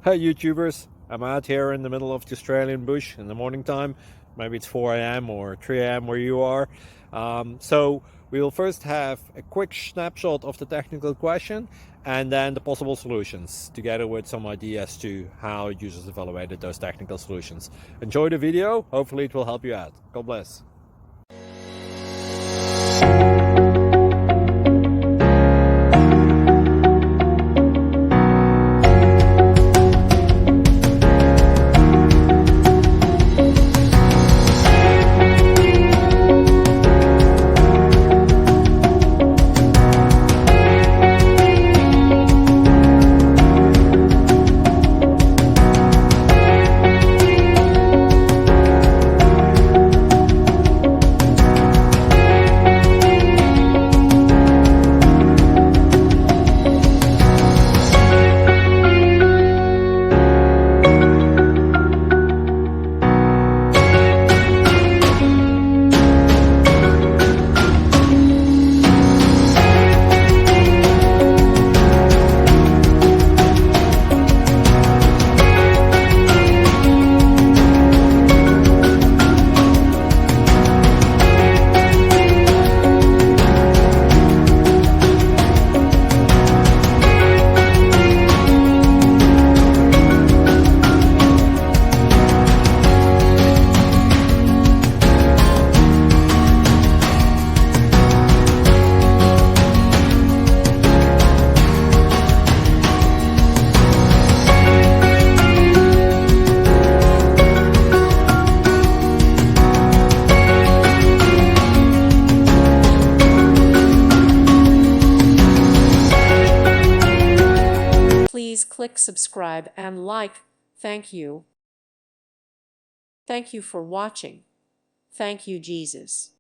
Hey YouTubers, I'm out here in the middle of the Australian bush in the morning time. Maybe it's 4 a.m. or 3 a.m. where you are. So we'll first have a quick snapshot of the technical question and then the possible solutions, together with some ideas to how users evaluated those technical solutions. Enjoy the video, hopefully it will help you out. God bless. Please click subscribe and like. Thank you. Thank you for watching. Thank you, Jesus.